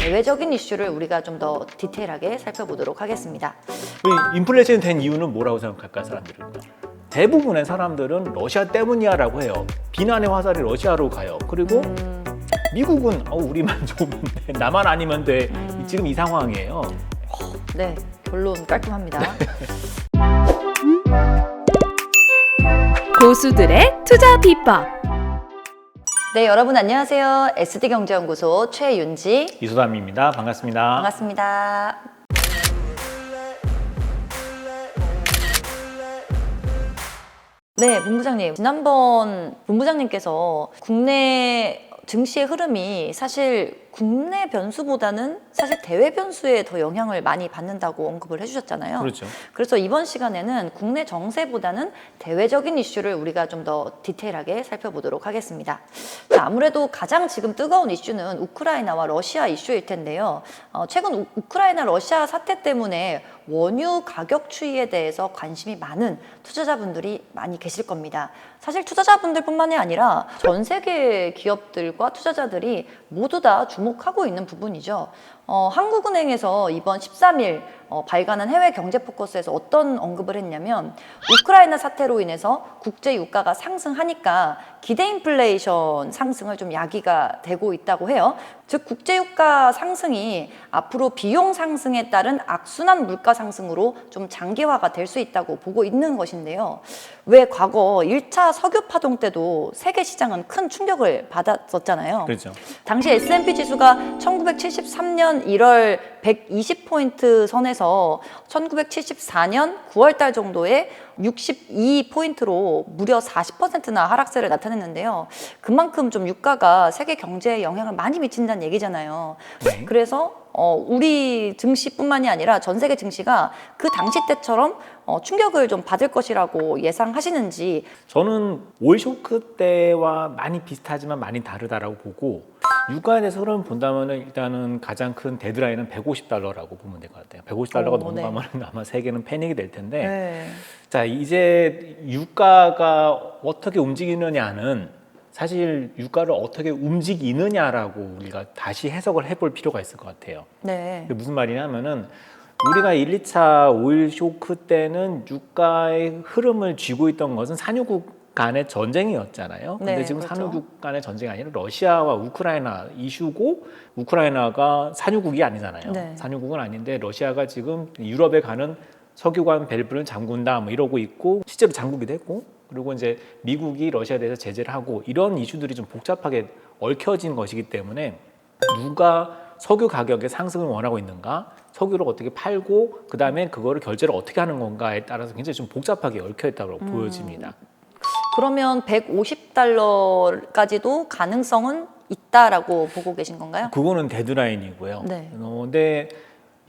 대외적인 이슈를 우리가 좀 더 디테일하게 살펴보도록 하겠습니다. 인플레이션이 된 이유는 뭐라고 생각할까요, 사람들은? 대부분의 사람들은 러시아 때문이야라고 해요. 비난의 화살이 러시아로 가요. 그리고 미국은 우리만 좋으면 돼, 나만 아니면 돼. 지금 이 상황이에요. 네, 결론 깔끔합니다. 고수들의 투자 비법. 네, 여러분 안녕하세요. SD경제연구소 최윤지 이소담입니다. 반갑습니다. 반갑습니다. 네, 본부장님. 지난번 본부장님께서 국내 증시의 흐름이 사실 국내 변수보다는 사실 대외 변수에 더 영향을 많이 받는다고 언급을 해주셨잖아요. 그렇죠. 그래서 이번 시간에는 국내 정세보다는 대외적인 이슈를 우리가 좀 더 디테일하게 살펴보도록 하겠습니다. 자, 아무래도 가장 지금 뜨거운 이슈는 우크라이나와 러시아 이슈일 텐데요. 최근 우크라이나 러시아 사태 때문에 원유 가격 추이에 대해서 관심이 많은 투자자분들이 많이 계실 겁니다. 사실 투자자분들뿐만이 아니라 전 세계 기업들과 투자자들이 모두 다 주목하고 있는 부분이죠. 한국은행에서 이번 13일 발간한 해외 경제 포커스에서 어떤 언급을 했냐면 우크라이나 사태로 인해서 국제 유가가 상승하니까 기대 인플레이션 상승을 좀 야기가 되고 있다고 해요. 즉 국제 유가 상승이 앞으로 비용 상승에 따른 악순환 물가 상승으로 좀 장기화가 될 수 있다고 보고 있는 것인데요. 왜 과거 1차 석유 파동 때도 세계 시장은 큰 충격을 받았었잖아요. 그렇죠. 당시 S&P 지수가 1973년 1월 120포인트 선에서 1974년 9월 달 정도에 62포인트로 무려 40%나 하락세를 나타냈는데요. 그만큼 좀 유가가 세계 경제에 영향을 많이 미친다는 얘기잖아요. 네. 그래서 우리 증시뿐만이 아니라 전 세계 증시가 그 당시 때처럼 충격을 좀 받을 것이라고 예상하시는지. 저는 올 쇼크 때와 많이 비슷하지만 많이 다르다라고 보고, 유가에 대해서 흐름을 본다면 일단은 가장 큰 데드라인은 150달러라고 보면 될 것 같아요. 150달러가 넘어가면 아마 세계는 패닉이 될 텐데, 네. 자, 이제 유가가 어떻게 움직이느냐는 사실 유가를 어떻게 움직이느냐라고 우리가 다시 해석을 해볼 필요가 있을 것 같아요. 네. 그게 무슨 말이냐면은 우리가 1, 2차 오일 쇼크 때는 유가의 흐름을 쥐고 있던 것은 산유국 간의 전쟁이었잖아요. 근데 네, 지금 그렇죠. 산유국 간의 전쟁이 아니라 러시아와 우크라이나 이슈고, 우크라이나가 산유국이 아니잖아요. 네. 산유국은 아닌데 러시아가 지금 유럽에 가는 석유관 밸브를 잠근다 뭐 이러고 있고, 실제로 잠그기도 했고, 그리고 이제 미국이 러시아에 대해서 제재를 하고, 이런 이슈들이 좀 복잡하게 얽혀진 것이기 때문에 누가 석유 가격의 상승을 원하고 있는가, 석유를 어떻게 팔고 그 다음에 그거를 결제를 어떻게 하는 건가에 따라서 굉장히 좀 복잡하게 얽혀 있다고 보여집니다. 그러면 150달러까지도 가능성은 있다라고 보고 계신 건가요? 그거는 데드라인이고요. 네. 근데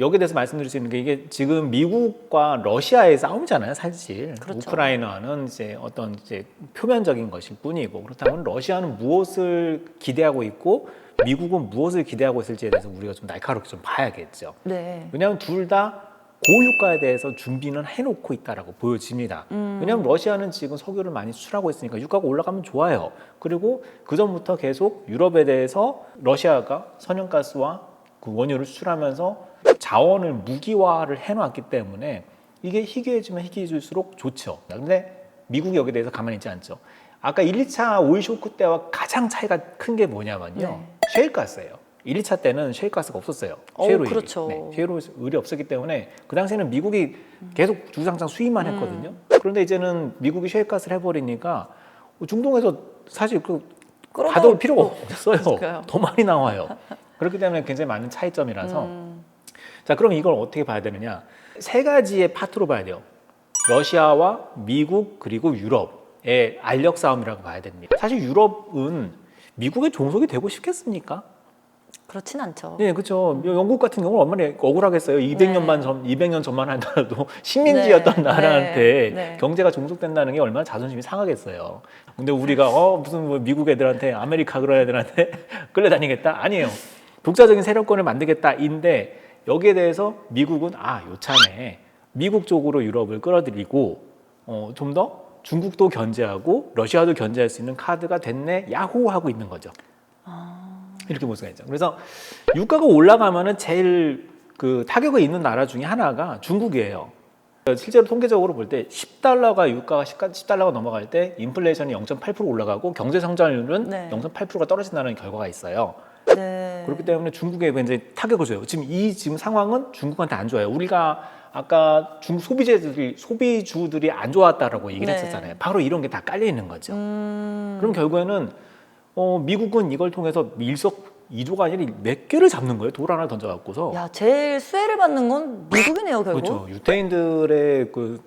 여기에 대해서 말씀드릴 수 있는 게, 이게 지금 미국과 러시아의 싸움이잖아요, 사실. 그렇죠. 우크라이나는 이제 어떤 이제 표면적인 것일 뿐이고, 그렇다면 러시아는 무엇을 기대하고 있고 미국은 무엇을 기대하고 있을지에 대해서 우리가 좀 날카롭게 좀 봐야겠죠. 네. 왜냐하면 둘 다 고유가에 대해서 준비는 해놓고 있다라고 보여집니다. 왜냐하면 러시아는 지금 석유를 많이 수출하고 있으니까 유가가 올라가면 좋아요. 그리고 그 전부터 계속 유럽에 대해서 러시아가 천연가스와 그 원유를 수출하면서 자원을 무기화를 해놨기 때문에 이게 희귀해지면 희귀해질수록 좋죠. 근데 미국이 여기에 대해서 가만히 있지 않죠. 아까 1, 2차 오일 쇼크 때와 가장 차이가 큰 게 뭐냐면요. 네. 셰일가스예요. 1, 2차 때는 셰일가스가 없었어요. 그렇죠. 셰일오일이 없었기 때문에 그 당시에는 미국이 계속 주상장 수입만 했거든요. 그런데 이제는 미국이 셰일가스를 해버리니까 중동에서 사실 가져올 필요가 없어요. 그러니까요. 더 많이 나와요. 그렇기 때문에 굉장히 많은 차이점이라서 자, 그럼 이걸 어떻게 봐야 되느냐? 세 가지의 파트로 봐야 돼요. 러시아와 미국 그리고 유럽의 알력 싸움이라고 봐야 됩니다. 사실 유럽은 미국의 종속이 되고 싶겠습니까? 그렇진 않죠. 네, 그렇죠. 영국 같은 경우는 얼마나 억울하겠어요. 200년 전만 하더라도 식민지였던 나라한테 네. 경제가 종속된다는 게 얼마나 자존심이 상하겠어요. 근데 우리가 무슨 뭐 미국 애들한테, 아메리카 그런 애들한테 끌려다니겠다? 아니에요. 독자적인 세력권을 만들겠다인데, 여기에 대해서 미국은 요참에 미국 쪽으로 유럽을 끌어들이고 좀 더 중국도 견제하고 러시아도 견제할 수 있는 카드가 됐네, 야호 하고 있는 거죠. 이렇게 볼 수가 있죠. 그래서 유가가 올라가면은 제일 그 타격이 있는 나라 중에 하나가 중국이에요. 실제로 통계적으로 볼 때 10달러가 유가가 10달러가 넘어갈 때 인플레이션이 0.8% 올라가고 경제 성장률은 네. 0.8%가 떨어진다는 결과가 있어요. 네. 그렇기 때문에 중국에 굉장히 타격을 줘요. 지금 상황은 중국한테 안 좋아요. 우리가 아까 중국 소비주들이 안 좋았다라고 얘기를 네. 했었잖아요. 바로 이런 게 다 깔려 있는 거죠. 그럼 결국에는 미국은 이걸 통해서 일석 2조가 아니라 몇 개를 잡는 거예요. 돌 하나 던져갖고서. 야, 제일 수혜를 받는 건 미국이네요, 결국. 그렇죠. 유태인들의 그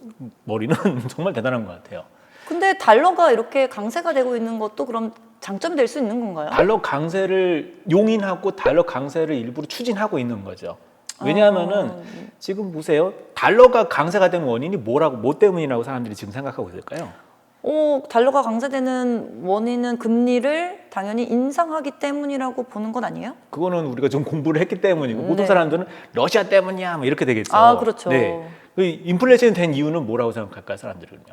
머리는 정말 대단한 것 같아요. 근데 달러가 이렇게 강세가 되고 있는 것도 그럼 장점이 될 수 있는 건가요? 달러 강세를 용인하고 달러 강세를 일부러 추진하고 있는 거죠. 왜냐하면은 지금 보세요. 달러가 강세가 된 원인이 뭐 때문이라고 사람들이 지금 생각하고 있을까요? 달러가 강세되는 원인은 금리를 당연히 인상하기 때문이라고 보는 건 아니에요? 그거는 우리가 좀 공부를 했기 때문이고 모든 네. 사람들은 러시아 때문이야 뭐 이렇게 되겠죠. 아, 그렇죠. 네. 그 인플레이션이 된 이유는 뭐라고 생각할까요, 사람들은요?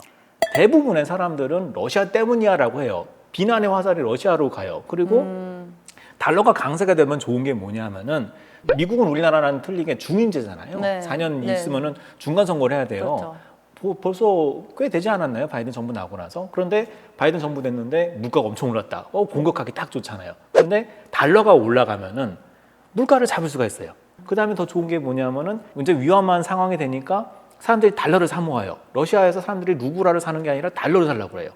대부분의 사람들은 러시아 때문이야라고 해요. 비난의 화살이 러시아로 가요. 그리고 달러가 강세가 되면 좋은 게 뭐냐면은 미국은 우리나라랑 틀리게 중임제잖아요. 네. 4년 네. 있으면은 중간 선거를 해야 돼요. 그렇죠. 벌써 꽤 되지 않았나요? 바이든 정부 나고 나서. 그런데 바이든 정부 됐는데 물가가 엄청 올랐다. 공격하기 딱 좋잖아요. 그런데 달러가 올라가면은 물가를 잡을 수가 있어요. 그 다음에 더 좋은 게 뭐냐면은 이제 위험한 상황이 되니까 사람들이 달러를 사 모아요. 러시아에서 사람들이 루블화를 사는 게 아니라 달러를 사려고 해요.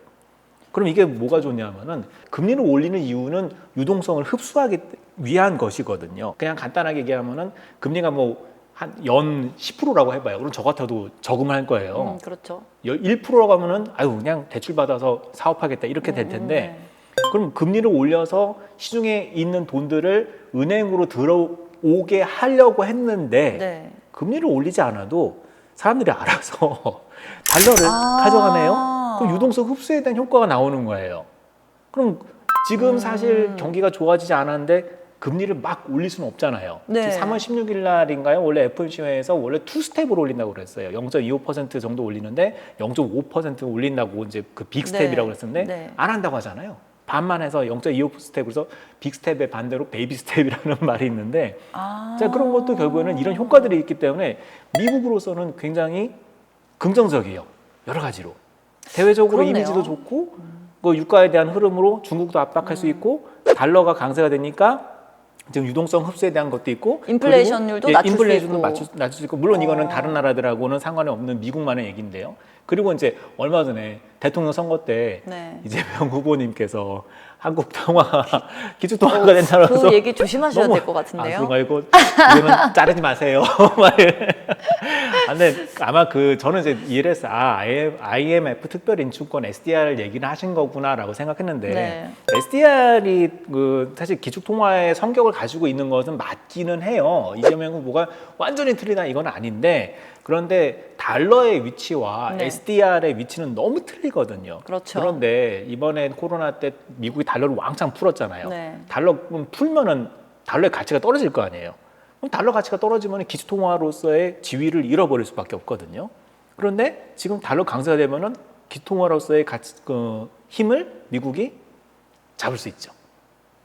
그럼 이게 뭐가 좋냐면은 금리를 올리는 이유는 유동성을 흡수하기 위한 것이거든요. 그냥 간단하게 얘기하면은 금리가 뭐 한 연 10%라고 해봐요. 그럼 저 같아도 저금을 할 거예요. 그렇죠. 1%라고 하면은 아유 그냥 대출 받아서 사업하겠다 이렇게 될 텐데 그럼 금리를 올려서 시중에 있는 돈들을 은행으로 들어오게 하려고 했는데 네. 금리를 올리지 않아도 사람들이 알아서 달러를 가져가네요. 그럼 유동성 흡수에 대한 효과가 나오는 거예요. 그럼 지금 사실 경기가 좋아지지 않았는데 금리를 막 올릴 수는 없잖아요. 네. 지금 3월 16일 날인가요? 원래 FOMC에서 원래 2스텝으로 올린다고 그랬어요. 0.25% 정도 올리는데 0.5% 올린다고 이제 그 빅스텝이라고 그랬었는데 네. 안 한다고 하잖아요. 반만 해서 0.25스텝으로서 빅스텝의 반대로 베이비 스텝이라는 말이 있는데 자, 그런 것도 결국에는 이런 효과들이 있기 때문에 미국으로서는 굉장히 긍정적이에요. 여러 가지로. 대외적으로 그렇네요. 이미지도 좋고 그 유가에 대한 흐름으로 중국도 압박할 수 있고 달러가 강세가 되니까 지금 유동성 흡수에 대한 것도 있고 인플레이션율도 그리고, 낮출 수 인플레이션도 있고. 낮출 수 있고 물론 이거는 다른 나라들하고는 상관이 없는 미국만의 얘기인데요. 그리고 이제 얼마 전에 대통령 선거 때 네. 이재명 후보님께서 한국 통화 기축 통화가 된다면서 그 얘기 조심하셔야 될 것 같은데요. 그거 말고 이거는 자르지 마세요. 근데 아마 저는 이제 이해를 했어요. IMF 특별인출권 SDR 얘기를 하신 거구나라고 생각했는데 네. SDR이 사실 기축 통화의 성격을 가지고 있는 것은 맞기는 해요. 이재명 후보가 완전히 틀리다 이건 아닌데 그런데 달러의 위치와 네. SDR의 위치는 너무 틀리거든요. 그렇죠. 그런데 이번에 코로나 때 미국이 달러를 왕창 풀었잖아요. 네. 달러 풀면은 달러의 가치가 떨어질 거 아니에요. 그럼 달러 가치가 떨어지면 기축통화로서의 지위를 잃어버릴 수밖에 없거든요. 그런데 지금 달러 강세가 되면은 기축통화로서의 힘을 미국이 잡을 수 있죠.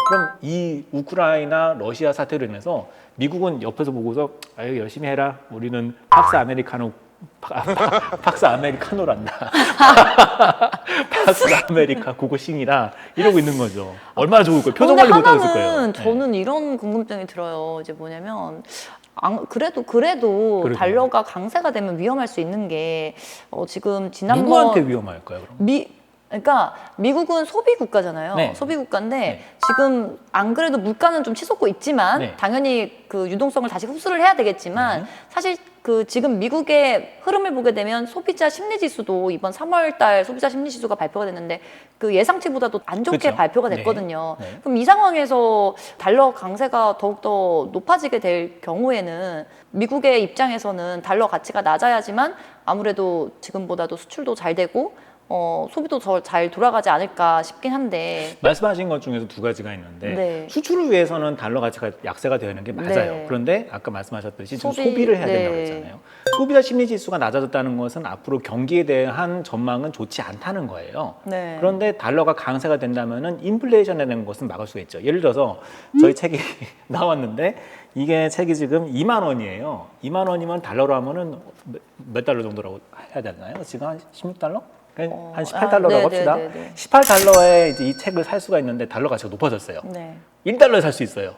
그럼 이 우크라이나 러시아 사태로 인해서 미국은 옆에서 보고서 아유 열심히 해라. 우리는 팍스 아메리카노란다. 팍스 아메리카 국어싱이라 이러고 있는 거죠. 얼마나 좋을 거예요. 표정 관리 못하고 있을 거예요. 하나는 네. 저는 이런 궁금증이 들어요. 이제 뭐냐면 그래도 달러가 강세가 되면 위험할 수 있는 게 지금 지난번 누구한테 위험할까요? 그럼? 그러니까 미국은 소비 국가잖아요. 네. 소비 국가인데 네. 지금 안 그래도 물가는 좀 치솟고 있지만 네. 당연히 그 유동성을 다시 흡수를 해야 되겠지만 사실 지금 미국의 흐름을 보게 되면 소비자 심리 지수도 이번 3월달 소비자 심리 지수가 발표가 됐는데 그 예상치보다도 안 좋게 그렇죠. 발표가 네. 됐거든요. 네. 그럼 이 상황에서 달러 강세가 더욱더 높아지게 될 경우에는 미국의 입장에서는 달러 가치가 낮아야지만 아무래도 지금보다도 수출도 잘 되고 소비도 더 잘 돌아가지 않을까 싶긴 한데. 말씀하신 것 중에서 두 가지가 있는데 네. 수출을 위해서는 달러 가치가 약세가 되어 있는 게 맞아요. 네. 그런데 아까 말씀하셨듯이 지금 소비, 소비를 해야 된다고 네. 했잖아요. 소비자 심리 지수가 낮아졌다는 것은 앞으로 경기에 대한 전망은 좋지 않다는 거예요. 네. 그런데 달러가 강세가 된다면은 인플레이션에 대한 것은 막을 수가 있죠. 예를 들어서 저희 책이 나왔는데 이게 책이 지금 2만 원이에요. 2만 원이면 달러로 하면은 몇 달러 정도라고 해야 되나요? 지금 한 16달러? 한 18달러라고 네, 합시다. 네, 네, 네. 18달러에 이제 이 책을 살 수가 있는데 달러 가치가 높아졌어요. 네. 1달러에 살 수 있어요.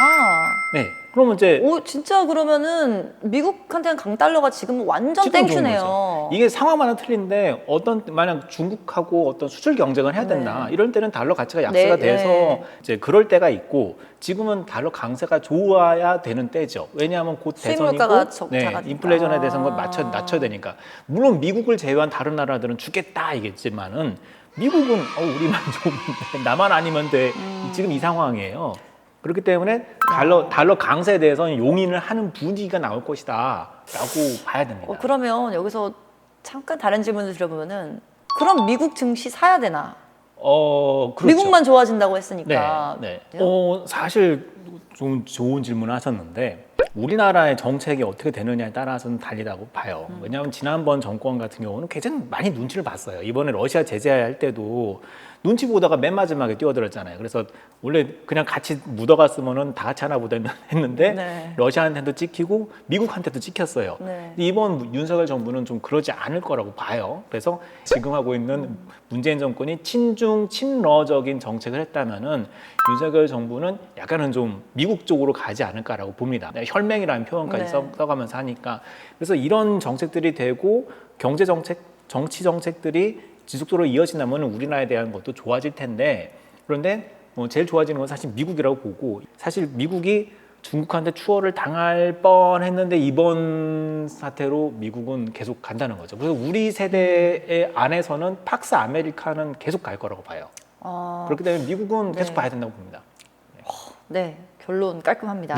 아. 네. 그러면 이제 오, 진짜 그러면은 미국한테는 강달러가 지금 완전 지금 좋은 땡큐네요. 거죠. 이게 상황마다 틀린데 만약 중국하고 어떤 수출 경쟁을 해야 된다. 네. 이럴 때는 달러 가치가 약세가 네, 돼서 네. 이제 그럴 때가 있고 지금은 달러 강세가 좋아야 되는 때죠. 왜냐하면 곧 수입 대선이고 물가가 작아지니까. 인플레이션에 대해서는 낮춰야 되니까. 물론 미국을 제외한 다른 나라들은 주겠다 이겠지만은 미국은 우리만 좋으면 돼. 나만 아니면 돼. 지금 이 상황이에요. 그렇기 때문에 달러 강세에 대해서는 용인을 하는 분위기가 나올 것이다라고 봐야 됩니다. 그러면 여기서 잠깐 다른 질문을 드려보면은 그럼 미국 증시 사야 되나? 그렇죠. 미국만 좋아진다고 했으니까. 네. 그래요? 사실 좀 좋은 질문을 하셨는데 우리나라의 정책이 어떻게 되느냐에 따라서는 달리다고 봐요. 왜냐하면 지난번 정권 같은 경우는 굉장히 많이 눈치를 봤어요. 이번에 러시아 제재할 때도 눈치 보다가 맨 마지막에 뛰어들었잖아요. 그래서 원래 그냥 같이 묻어갔으면은 다 같이 하나 보다 했는데 네. 러시아한테도 찍히고 미국한테도 찍혔어요. 네. 근데 이번 윤석열 정부는 좀 그러지 않을 거라고 봐요. 그래서 지금 하고 있는 문재인 정권이 친중 친러적인 정책을 했다면은 윤석열 정부는 약간은 좀 미국 쪽으로 가지 않을까라고 봅니다. 혈맹이라는 표현까지 네. 써가면서 하니까 그래서 이런 정책들이 되고 경제 정책, 정치 정책들이 지속적으로 이어진다면 우리나라에 대한 것도 좋아질 텐데 그런데 제일 좋아지는 건 사실 미국이라고 보고 사실 미국이 중국한테 추월을 당할 뻔했는데 이번 사태로 미국은 계속 간다는 거죠. 그래서 우리 세대의 안에서는 팍스 아메리카는 계속 갈 거라고 봐요. 그렇기 때문에 미국은 계속 네. 봐야 된다고 봅니다. 네, 결론 깔끔합니다.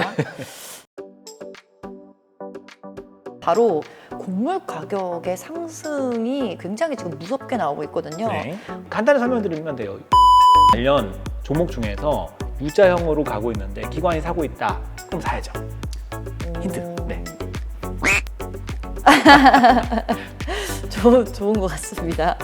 바로 곡물 가격의 상승이 굉장히 지금 무섭게 나오고 있거든요. 네. 간단히 설명드리면 돼요. 관련 종목 중에서 U자형으로 가고 있는데 기관이 사고 있다. 그럼 사야죠. 힌트. 네. 좋은 것 같습니다.